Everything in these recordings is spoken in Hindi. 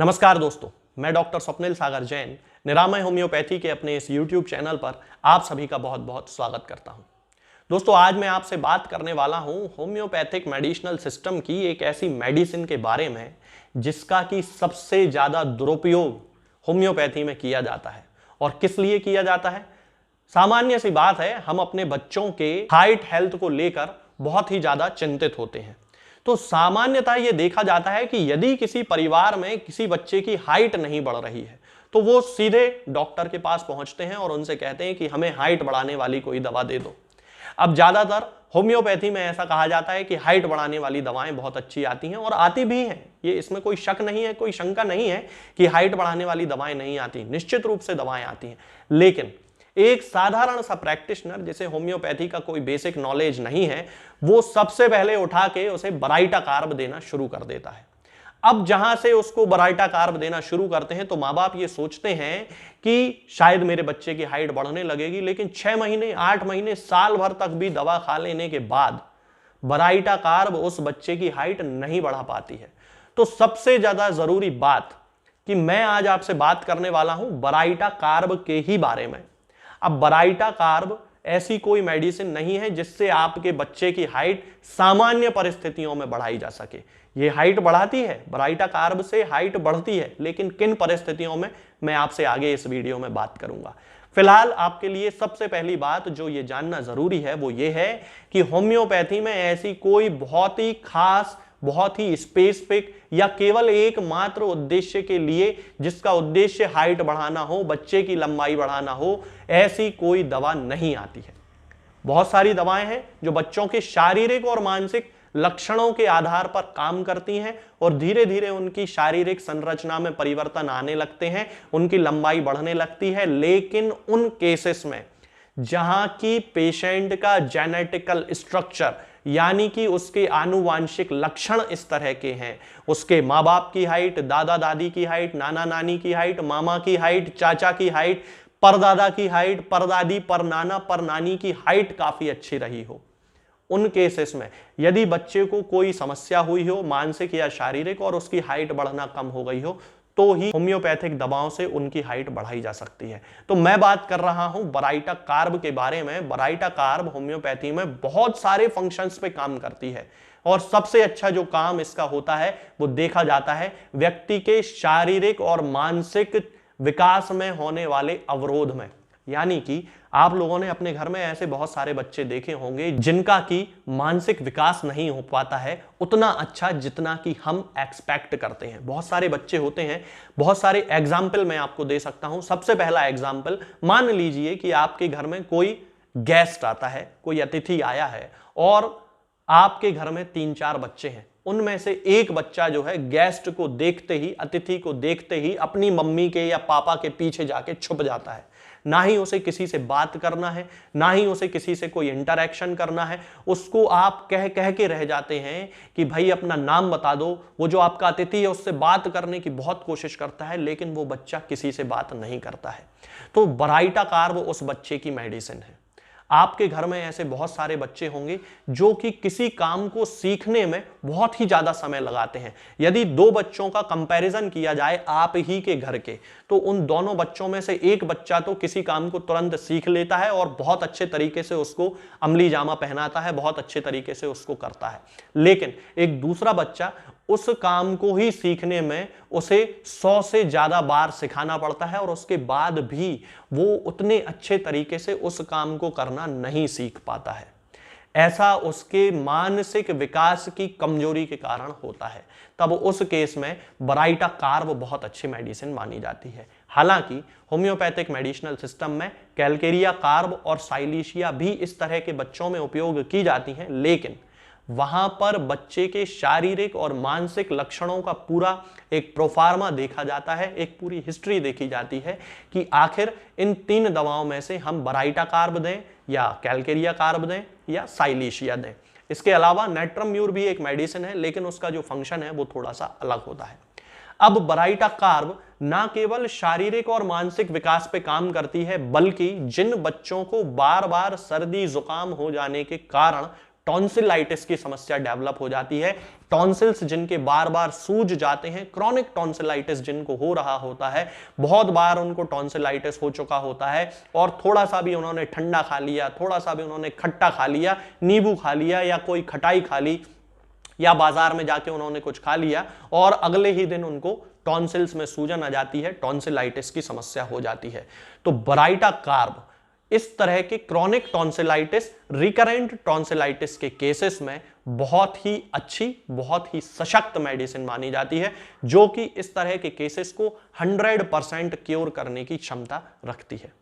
नमस्कार दोस्तों, मैं डॉक्टर स्वप्निल सागर जैन निरामय होम्योपैथी के अपने इस YouTube चैनल पर आप सभी का बहुत बहुत स्वागत करता हूं। दोस्तों, आज मैं आपसे बात करने वाला हूं होम्योपैथिक मेडिसिनल सिस्टम की एक ऐसी मेडिसिन के बारे में जिसका कि सबसे ज्यादा दुरुपयोग होम्योपैथी में किया जाता है। और किस लिए किया जाता है? सामान्य सी बात है, हम अपने बच्चों के हाइट हेल्थ को लेकर बहुत ही ज्यादा चिंतित होते हैं। तो सामान्यतः यह देखा जाता है कि यदि किसी परिवार में किसी बच्चे की हाइट नहीं बढ़ रही है तो वो सीधे डॉक्टर के पास पहुंचते हैं और उनसे कहते हैं कि हमें हाइट बढ़ाने वाली कोई दवा दे दो। अब ज्यादातर होम्योपैथी में ऐसा कहा जाता है कि हाइट बढ़ाने वाली दवाएं बहुत अच्छी आती हैं और आती भी हैं। ये इसमें कोई शक नहीं है, कोई शंका नहीं है कि हाइट बढ़ाने वाली दवाएं नहीं आती। निश्चित रूप से दवाएं आती हैं, लेकिन एक साधारण सा प्रैक्टिशनर जिसे होम्योपैथी का कोई बेसिक नॉलेज नहीं है, वो सबसे पहले उठा के उसे बराइटा कार्ब देना शुरू कर देता है। अब जहां से उसको बराइटा कार्ब देना शुरू करते हैं तो माँ बाप ये सोचते हैं कि शायद मेरे बच्चे की हाइट बढ़ने लगेगी, लेकिन 6 महीने 8 महीने साल भर तक भी दवा खा लेने के बाद बराइटा कार्ब उस बच्चे की हाइट नहीं बढ़ा पाती है। तो सबसे ज्यादा जरूरी बात कि मैं आज आपसे बात करने वाला हूं बराइटा कार्ब के ही बारे में। अब बराइटा कार्ब ऐसी कोई मेडिसिन नहीं है जिससे आपके बच्चे की हाइट सामान्य परिस्थितियों में बढ़ाई जा सके। ये हाइट बढ़ाती है, बराइटा कार्ब से हाइट बढ़ती है, लेकिन किन परिस्थितियों में, मैं आपसे आगे इस वीडियो में बात करूंगा। फिलहाल आपके लिए सबसे पहली बात जो ये जानना जरूरी है वो ये है कि होम्योपैथी में ऐसी कोई बहुत ही खास, बहुत ही स्पेसिफिक या केवल एकमात्र उद्देश्य के लिए, जिसका उद्देश्य हाइट बढ़ाना हो, बच्चे की लंबाई बढ़ाना हो, ऐसी कोई दवा नहीं आती है। बहुत सारी दवाएं हैं जो बच्चों के शारीरिक और मानसिक लक्षणों के आधार पर काम करती हैं और धीरे धीरे उनकी शारीरिक संरचना में परिवर्तन आने लगते हैं, उनकी लंबाई बढ़ने लगती है। लेकिन उन केसेस में जहां की पेशेंट का जेनेटिकल स्ट्रक्चर यानी कि उसके आनुवांशिक लक्षण इस तरह के हैं, उसके माँ बाप की हाइट, दादा दादी की हाइट, नाना नानी की हाइट, मामा की हाइट, चाचा की हाइट, परदादा की हाइट, परदादी, परनाना, परनानी की हाइट काफी अच्छी रही हो, उन केसेस में यदि बच्चे को कोई समस्या हुई हो मानसिक या शारीरिक और उसकी हाइट बढ़ना कम हो गई हो तो ही होम्योपैथिक दवाओं से उनकी हाइट बढ़ाई जा सकती है। तो मैं बात कर रहा हूं बराइटा कार्ब के बारे में। बराइटा कार्ब होम्योपैथी में बहुत सारे फंक्शंस पे काम करती है और सबसे अच्छा जो काम इसका होता है वो देखा जाता है व्यक्ति के शारीरिक और मानसिक विकास में होने वाले अवरोध में। यानी कि आप लोगों ने अपने घर में ऐसे बहुत सारे बच्चे देखे होंगे जिनका कि मानसिक विकास नहीं हो पाता है उतना अच्छा जितना कि हम एक्सपेक्ट करते हैं। बहुत सारे बच्चे होते हैं, बहुत सारे एग्जाम्पल मैं आपको दे सकता हूं। सबसे पहला एग्जाम्पल, मान लीजिए कि आपके घर में कोई गेस्ट आता है, कोई अतिथि आया है और आपके घर में 3-4 बच्चे हैं। उनमें से एक बच्चा जो है गेस्ट को देखते ही, अतिथि को देखते ही अपनी मम्मी के या पापा के पीछे जाके छुप जाता है। ना ही उसे किसी से बात करना है, ना ही उसे किसी से कोई इंटरेक्शन करना है। उसको आप कह कह के रह जाते हैं कि भाई अपना नाम बता दो। वो जो आपका अतिथि है उससे बात करने की बहुत कोशिश करता है, लेकिन वो बच्चा किसी से बात नहीं करता है। तो बराइटा कार्ब उस बच्चे की मेडिसिन है। आपके घर में ऐसे बहुत सारे बच्चे होंगे जो कि किसी काम को सीखने में बहुत ही ज्यादा समय लगाते हैं। यदि 2 बच्चों का कंपैरिजन किया जाए आप ही के घर के, तो उन दोनों बच्चों में से एक बच्चा तो किसी काम को तुरंत सीख लेता है और बहुत अच्छे तरीके से उसको अमली जामा पहनाता है, बहुत अच्छे तरीके से उसको करता है। लेकिन एक दूसरा बच्चा उस काम को ही सीखने में उसे 100 से ज्यादा बार सिखाना पड़ता है और उसके बाद भी वो उतने अच्छे तरीके से उस काम को करना नहीं सीख पाता है। ऐसा उसके मानसिक विकास की कमजोरी के कारण होता है। तब उस केस में बराइटा कार्ब बहुत अच्छी मेडिसिन मानी जाती है। हालांकि होम्योपैथिक मेडिसिनल सिस्टम में कैलकेरिया कार्ब और साइलीशिया भी इस तरह के बच्चों में उपयोग की जाती हैं, लेकिन वहां पर बच्चे के शारीरिक और मानसिक लक्षणों का पूरा एक प्रोफार्मा देखा जाता है, एक पूरी हिस्ट्री देखी जाती है कि आखिर इन 3 दवाओं में से हम बराइटा कार्ब दें या कैलकेरिया कार्ब दें या साइलीशिया दें। इसके अलावा नेट्रम्यूर भी एक मेडिसिन है, लेकिन उसका जो फंक्शन है वो थोड़ा सा अलग होता है। अब बराइटा कार्ब ना केवल शारीरिक और मानसिक विकास पे काम करती है, बल्कि जिन बच्चों को बार बार सर्दी जुकाम हो जाने के कारण टॉन्सिलाइटिस की समस्या डेवलप हो जाती है। टॉन्सिल्स जिनके बार बार सूज जाते हैं, क्रॉनिक टॉन्सिलाइटिस जिनको हो रहा होता है, बहुत बार उनको टॉन्सिलाइटिस हो चुका होता है और थोड़ा सा भी उन्होंने ठंडा खा लिया, थोड़ा सा भी उन्होंने खट्टा खा लिया, नींबू खा लिया या कोई खटाई खा ली या बाजार में जाके उन्होंने कुछ खा लिया और अगले ही दिन उनको टॉन्सिल्स में सूजन आ जाती है, टॉन्सिलाइटिस की समस्या हो जाती है। तो बराइटा कार्ब इस तरह के क्रॉनिक टॉन्सिलाइटिस, रिकरेंट टॉन्सिलाइटिस के केसेस में बहुत ही अच्छी, बहुत ही सशक्त मेडिसिन मानी जाती है, जो कि इस तरह के केसेस को 100% क्योर करने की क्षमता रखती है।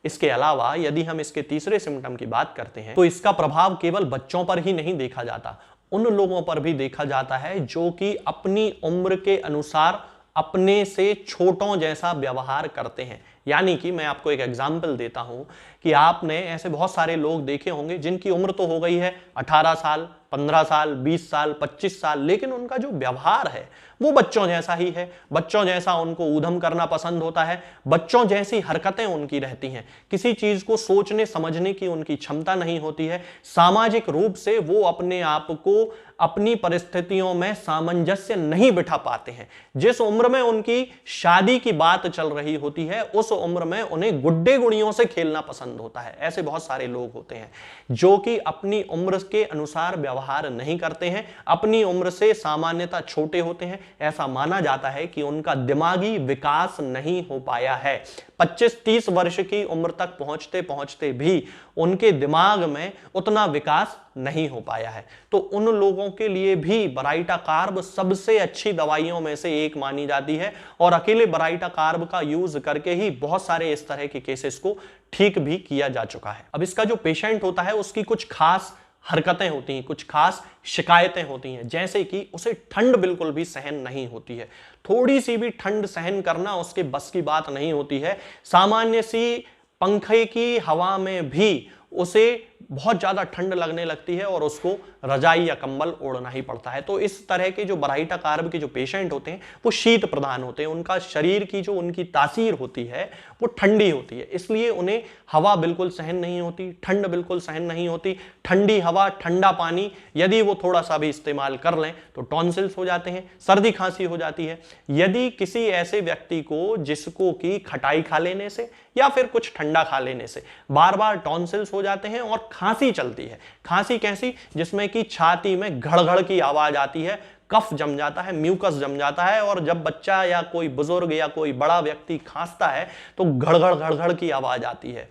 इसके अलावा यदि हम इसके तीसरे सिम्टम की बात करते हैं तो इसका प्रभाव केवल बच्चों पर ही नहीं देखा जाता, उन लोगों पर भी देखा जाता है जो कि अपनी उम्र के अनुसार अपने से छोटों जैसा व्यवहार करते हैं। यानी कि मैं आपको एक एग्जाम्पल देता हूं कि आपने ऐसे बहुत सारे लोग देखे होंगे जिनकी उम्र तो हो गई है 18 साल, 15 साल, 20 साल, 25 साल, लेकिन उनका जो व्यवहार है वो बच्चों जैसा ही है। बच्चों जैसा उनको ऊधम करना पसंद होता है, बच्चों जैसी हरकतें उनकी रहती हैं, किसी चीज को सोचने समझने की उनकी क्षमता नहीं होती है, सामाजिक रूप से वो अपने आप को अपनी परिस्थितियों में सामंजस्य नहीं बिठा पाते हैं। जिस उम्र में उनकी शादी की बात चल रही होती है उस उम्र में उन्हें गुड्डे गुड़ियों से खेलना पसंद होता है। ऐसे बहुत सारे लोग होते हैं जो कि अपनी उम्र के अनुसार व्यवहार नहीं करते हैं, अपनी उम्र से सामान्यतः छोटे होते हैं। ऐसा माना जाता है कि उनका दिमागी विकास नहीं हो पाया है। 25-30 वर्ष की उम्र तक पहुंचते पहुंचते भी उनके दिमाग में उतना विकास नहीं हो पाया है। तो उन लोगों के लिए भी बराइटा कार्ब सबसे अच्छी दवाइयों में से एक मानी जाती है और अकेले बराइटा कार्ब का यूज करके ही बहुत सारे इस तरह के केसेस को ठीक भी किया जा चुका है। अब इसका जो पेशेंट होता है उसकी कुछ खास हरकतें होती हैं, कुछ खास शिकायतें होती हैं, जैसे कि उसे ठंड बिल्कुल भी सहन नहीं होती है, थोड़ी सी भी ठंड सहन करना उसके बस की बात नहीं होती है। सामान्य सी पंखे की हवा में भी उसे बहुत ज्यादा ठंड लगने लगती है और उसको रजाई या कंबल ओढ़ना ही पड़ता है। तो इस तरह के जो बराइटा कार्ब के जो पेशेंट होते हैं वो शीत प्रधान होते हैं, उनका शरीर की जो उनकी तासीर होती है वो ठंडी होती है, इसलिए उन्हें हवा बिल्कुल सहन नहीं होती, ठंड बिल्कुल सहन नहीं होती। ठंडी हवा, ठंडा पानी यदि वो थोड़ा सा भी इस्तेमाल कर लें तो टॉन्सिल्स हो जाते हैं, सर्दी खांसी हो जाती है। यदि किसी ऐसे व्यक्ति को जिसको कि खटाई खा लेने से या फिर कुछ ठंडा खा लेने से बार बार टॉन्सिल्स हो जाते हैं और खांसी चलती है, खांसी कैसी, जिसमें कि छाती में घड़-घड़ की आवाज आती है, कफ जम जाता है, म्यूकस जम जाता है और जब बच्चा या कोई बुजुर्ग या कोई बड़ा व्यक्ति खांसता है तो घड़-घड़ की आवाज आती है।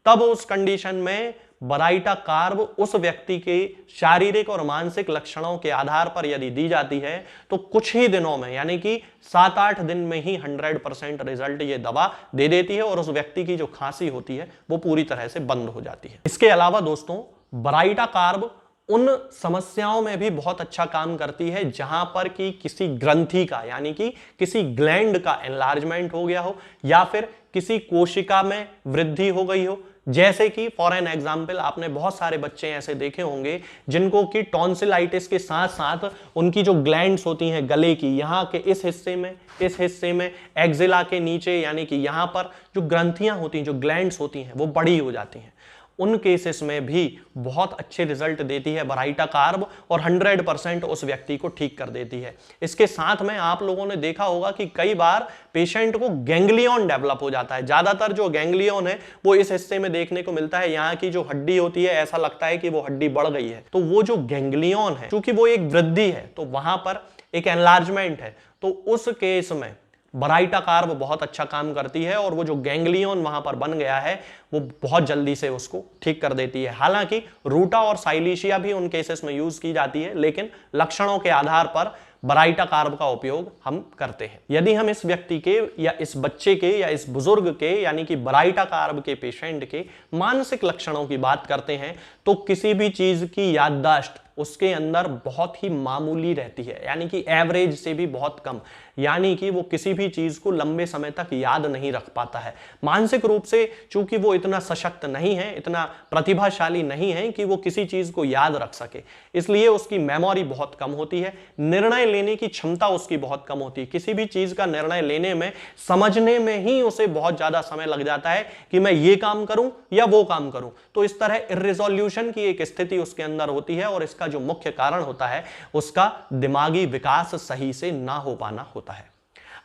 तब उस कंडीशन में बराइटा कार्ब उस व्यक्ति के शारीरिक और मानसिक लक्षणों के आधार पर यदि दी जाती है तो कुछ ही दिनों में, यानी कि 7-8 दिन में ही 100% रिजल्ट ये दवा दे देती है और उस व्यक्ति की जो खांसी होती है वो पूरी तरह से बंद हो जाती है। इसके अलावा दोस्तों बराइटा कार्ब उन समस्याओं में भी बहुत अच्छा काम करती है जहां पर कि किसी ग्रंथि का, यानी कि किसी ग्लैंड का एनलार्जमेंट हो गया हो या फिर किसी कोशिका में वृद्धि हो गई हो। जैसे कि फॉर एन एग्जाम्पल आपने बहुत सारे बच्चे ऐसे देखे होंगे जिनको कि टॉन्सिलाइटिस के साथ साथ उनकी जो ग्लैंड्स होती हैं गले की, यहाँ के इस हिस्से में एक्जिला के नीचे, यानी कि यहाँ पर जो ग्रंथियां होती हैं, जो ग्लैंड्स होती हैं वो बड़ी हो जाती हैं। उन केसेस में भी बहुत अच्छे रिजल्ट देती है बराइटा कार्ब और 100% उस व्यक्ति को ठीक कर देती है। इसके साथ में आप लोगों ने देखा होगा कि कई बार पेशेंट को गैंग्लियन डेवलप हो जाता है। ज्यादातर जो गैंग्लियन है वो इस हिस्से में देखने को मिलता है, यहाँ की जो हड्डी होती है ऐसा लगता है कि वो हड्डी बढ़ गई है। तो वो जो गैंग्लियन है, क्योंकि वो एक वृद्धि है तो वहां पर एक एनलार्जमेंट है, तो उस केस में बराइटा कार्ब बहुत अच्छा काम करती है और वो जो गैंग्लियन वहां पर बन गया है वो बहुत जल्दी से उसको ठीक कर देती है। हालांकि रूटा और साइलीशिया भी उन केसेस में यूज की जाती है, लेकिन लक्षणों के आधार पर बराइटा कार्ब का उपयोग हम करते हैं। यदि हम इस व्यक्ति के या इस बच्चे के या इस बुजुर्ग के, यानी कि बराइटा कार्ब के पेशेंट के मानसिक लक्षणों की बात करते हैं तो किसी भी चीज की याददाश्त उसके अंदर बहुत ही मामूली रहती है, यानी कि एवरेज से भी बहुत कम, यानी कि वो किसी भी चीज को लंबे समय तक याद नहीं रख पाता है। मानसिक रूप से चूंकि वो इतना सशक्त नहीं है, इतना प्रतिभाशाली नहीं है कि वो किसी चीज को याद रख सके, इसलिए उसकी मेमोरी बहुत कम होती है। निर्णय लेने की क्षमता उसकी बहुत कम होती है। किसी भी चीज का निर्णय लेने में, समझने में ही उसे बहुत ज्यादा समय लग जाता है कि मैं ये काम करूं या वो काम करूं। तो इस तरह इर्रिजोल्यूशन की एक स्थिति उसके अंदर होती है और इसका जो मुख्य कारण होता है उसका दिमागी विकास सही से ना हो पाना होता है।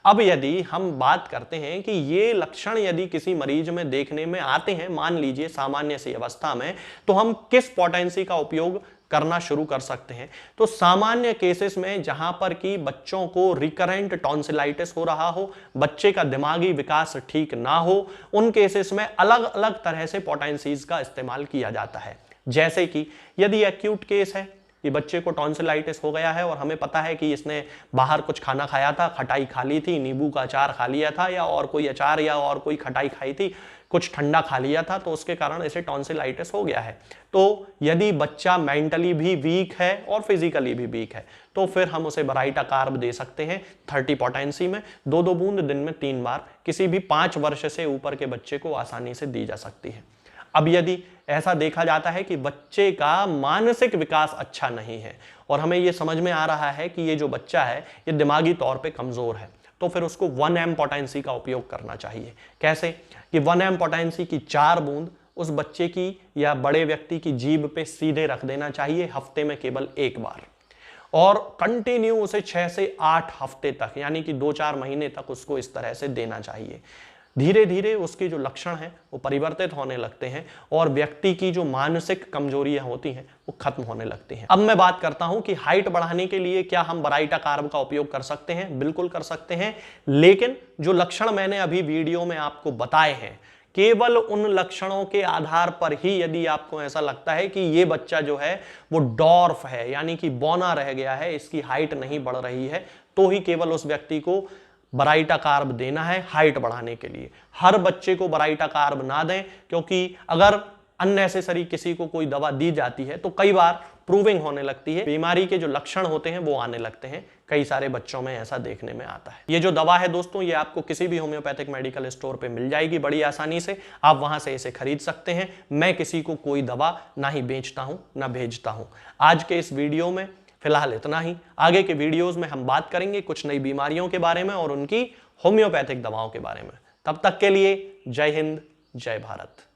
अब यदि हम बात करते हैं कि ये लक्षण यदि किसी मरीज में देखने में आते हैं, मान लीजिए सामान्य सी अवस्था में, तो हम किस पोटेंसी का उपयोग करना शुरू कर सकते हैं। तो सामान्य केसेस में जहां पर कि बच्चों को रिकरेंट टॉन्सिलाइटिस हो रहा हो, बच्चे का दिमागी विकास ठीक ना हो, उन केसेस में अलग अलग तरह से पोटेंसीज का इस्तेमाल किया जाता है। जैसे कि यदि एक्यूट केस है कि बच्चे को टॉन्सिलाइटिस हो गया है और हमें पता है कि इसने बाहर कुछ खाना खाया था, खटाई खा ली थी, नींबू का अचार खा लिया था या और कोई अचार या और कोई खटाई खाई थी, कुछ ठंडा खा लिया था, तो उसके कारण इसे टॉन्सिलाइटिस हो गया है। तो यदि बच्चा मेंटली भी वीक है और फिजिकली भी वीक है तो फिर हम उसे बराइटा कार्ब दे सकते हैं 30 पोटेंसी में, 2-2 बूंद दिन में 3 बार, किसी भी 5 वर्ष से ऊपर के बच्चे को आसानी से दी जा सकती है। अब यदि ऐसा देखा जाता है कि बच्चे का मानसिक विकास अच्छा नहीं है और हमें यह समझ में आ रहा है कि ये जो बच्चा है ये दिमागी तौर पे कमजोर है, तो फिर उसको 1 mg पोटेंसी का उपयोग करना चाहिए। कैसे कि 1 mg पोटेंसी की 4 बूंद उस बच्चे की या बड़े व्यक्ति की जीभ पे सीधे रख देना चाहिए हफ्ते में केवल 1 बार, और कंटिन्यू उसे 6 से 8 हफ्ते तक यानी कि 2-4 महीने तक उसको इस तरह से देना चाहिए। धीरे धीरे उसके जो लक्षण हैं वो परिवर्तित होने लगते हैं और व्यक्ति की जो मानसिक कमजोरियां होती हैं वो खत्म होने लगती हैं। अब मैं बात करता हूं कि हाइट बढ़ाने के लिए क्या हम बराइटा कार्ब का उपयोग कर सकते हैं? बिल्कुल कर सकते हैं, लेकिन जो लक्षण मैंने अभी वीडियो में आपको बताए हैं, केवल उन लक्षणों के आधार पर ही यदि आपको ऐसा लगता है कि ये बच्चा जो है वो डॉर्फ है यानी कि बौना रह गया है, इसकी हाइट नहीं बढ़ रही है, तो ही केवल उस व्यक्ति को बराइटा कार्ब देना है हाइट बढ़ाने के लिए। हर बच्चे को बराइटा कार्ब ना दें, क्योंकि अगर अननेसेसरी किसी को कोई दवा दी जाती है तो कई बार प्रूविंग होने लगती है, बीमारी के जो लक्षण होते हैं वो आने लगते हैं। कई सारे बच्चों में ऐसा देखने में आता है। ये जो दवा है दोस्तों, ये आपको किसी भी होम्योपैथिक मेडिकल स्टोर पे मिल जाएगी बड़ी आसानी से, आप वहां से इसे खरीद सकते हैं। मैं किसी को कोई दवा ना ही बेचता हूं ना भेजता हूं। आज के इस वीडियो में फिलहाल इतना ही। आगे के वीडियोस में हम बात करेंगे कुछ नई बीमारियों के बारे में और उनकी होम्योपैथिक दवाओं के बारे में। तब तक के लिए जय हिंद, जय भारत।